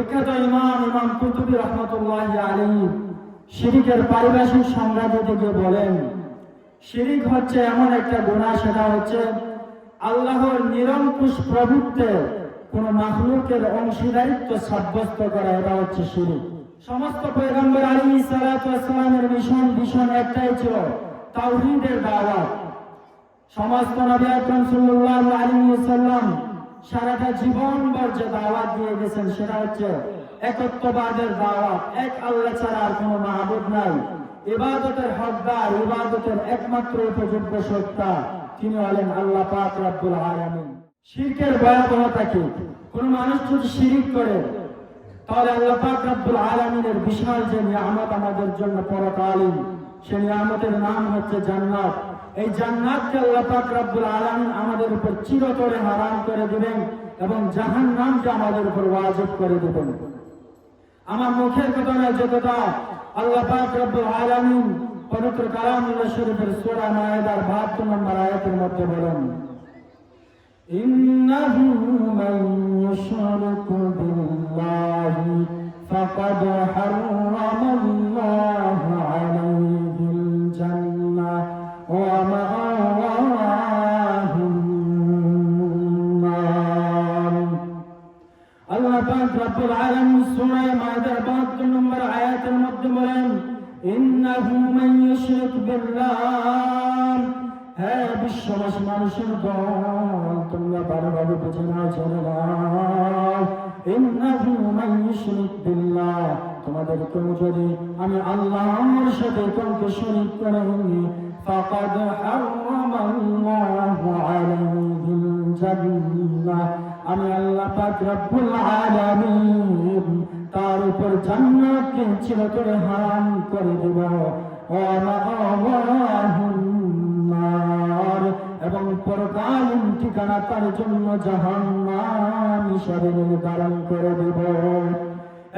বিখ্যাত ইমাম কুরতুবী রাহমাতুল্লাহি আলাইহি শিরকের পারিভাষিক সংজ্ঞা দিতে গিয়ে বলেন, শিরিক হচ্ছে এমন একটা গুনাহ, সেটা হচ্ছে আল্লাহর নিরঙ্কুশ প্রভুত্বে কোন মাখলুকের অংশীদারিত্ব সাব্যস্ত করা, এটা হচ্ছে শিরিক। সমস্ত পয়গম্বর আলাইহিস সালাতু ওয়াস সালামের মিশন একটাই ছিল, তাওহীদের দাওয়াত। সমস্ত নবী আকরাম সাল্লাল্লাহু আলাইহি ওয়াসাল্লাম সারাটা জীবনভর যে দাওয়াত দিয়ে গেছেন সেটা হচ্ছে একত্ববাদের দাওয়াত। এক আল্লাহ ছাড়া আর কোনো মাহবুদ নাই, ইবাদতের হকদার, ইবাদতের একমাত্র উপযোগ্য সত্তা তিনি হলেন আল্লাহ পাক রব্বুল আলামিন। শিরকের ভয়াবহতা কি? কোন মানুষ যদি শিরিক করে তাহলে আল্লাহ পাক রব্বুল আলামিনের বিশাল যে নিয়ামত আমাদের জন্য পরকালীন, সেই নিয়ামতের নাম হচ্ছে জান্নাত। এই জান্নাতকে আল্লাহ পাক রব্বুল আলামিন আমাদের উপর চিরতরে হারাম করে দিবেন এবং জাহান্নামকে আমাদের উপর ওয়াজিব করে দিবেন। আমার মুখের কথা নয়, যে কথা আল্লাহ পাক রব্বুল আলামিন পবিত্র কালামুল্লাহ শরীফের সূরা মায়েদার 72 নম্বর আয়াতের মধ্যে বলেন, ইন্নাহু মান ইউশরিকু বিল্লাহি ফাকাদ হারামাল্লাহু আলাইহিল জান্নাহ ওয়া মাআওয়াহুন নার। আল্লাহ পাক রব্বুল আলামিন সূরা মায়েদার 72 নম্বর আয়াতের মধ্যে বলেন, ইন্নাহু মান ইউশরিক বিল্লাহ, হে বিশ্ববাসী মানুষের দল, তোমরা ভালোভাবে বুঝে নাও, জেনে নাও, ইন্নাহু মান ইউশরিক বিল্লাহ, তোমাদের কেউ যদি আমি আল্লাহর সাথে কাউকে শরীক করে ফাকাদ হারামাল্লাহু আলাইহিল জান্নাহ, আমি আল্লাহ পাক রব্বুল আলামিন তার উপর জান্নাতকে চিরতরে হারাম করে দেব। ওয়া মাআওয়াহুন নার, এবং পরকালীন ঠিকানা তার জন্য জাহান্নাম হিসাবে নির্ধারণ করে দেব।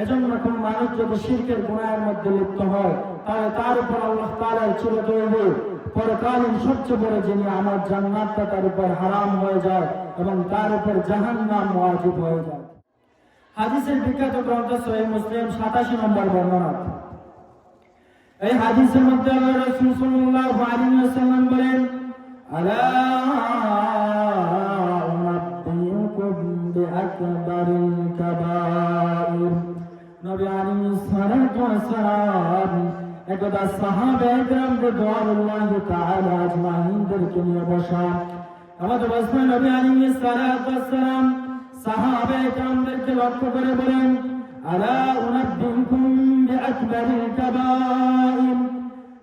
এজন্য কোন মানুষ যদি শিরকের গুনাহের মধ্যে লিপ্ত হয় তাহলে তার উপর আল্লাহ তাআলার চিরতরে পরকালীন সবচেয়ে বড় যিনি আমার জান্নাতটা তার উপর হারাম হয়ে যায় এবং তার উপর জাহান্নাম ওয়াজিব হয়ে যায়। হাদিসের বিখ্যাত গ্রন্থ সহিহ মুসলিম 87 নম্বর বর্ণনা। এই হাদিসের মধ্যে আল্লাহ রাসূল সাল্লাল্লাহু আলাইহি ওয়াসাল্লাম বলেন, আলা উনাব্বিউকুম বিআকবারিল কাবাইর। নবী আলাইহিস সালাতু ওয়াস সালাম একদা সাহাবায়ে কেরাম রাদিয়াল্লাহু তাআলা আজমাইনদেরকে নিয়ে বসা। আমাদের রাসূল নবী আলাইহিস সালাতু ওয়াস সালাম সাহাবায়ে কেরামদেরকে লক্ষ্য করে বলেন, আলা উনাব্বিউকুম বিআকবারিল কাবাইর,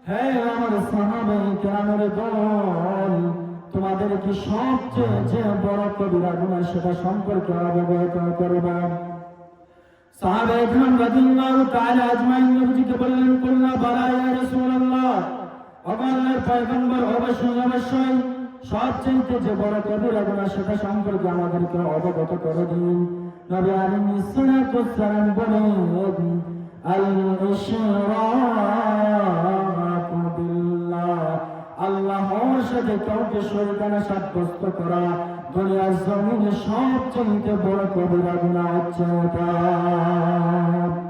হে আমার সাহাবায়ে কেরামের দল, তোমাদের কি সবচেয়ে যে বড় কবিরা গুনাহ সেটা সম্পর্কে অবগত করবা। সাহাবায়ে কেরাম রাদিয়াল্লাহু তাআলা আজমাইন নবীজিকে বললেন, কুল্লা বালা ইয়া রাসূলুল্লাহ, আল্লাহর পয়গম্বর, অবশ্যই সবচেয়ে যে বড় কবিরা গুনাহ সেটা সম্পর্কে আমাদেরকে অবগত করে দিন। নবী আলাইহিস সালাতু ওয়াস সালাম বলেন, আল ইশরাকু বিল্লাহ, আল্লাহর সাথে কাউকে শরীকানা সাব্যস্ত করা দুনিয়ার জমিনে সবচেয়ে বড় কবিরা গুনাহ হচ্ছে এটা।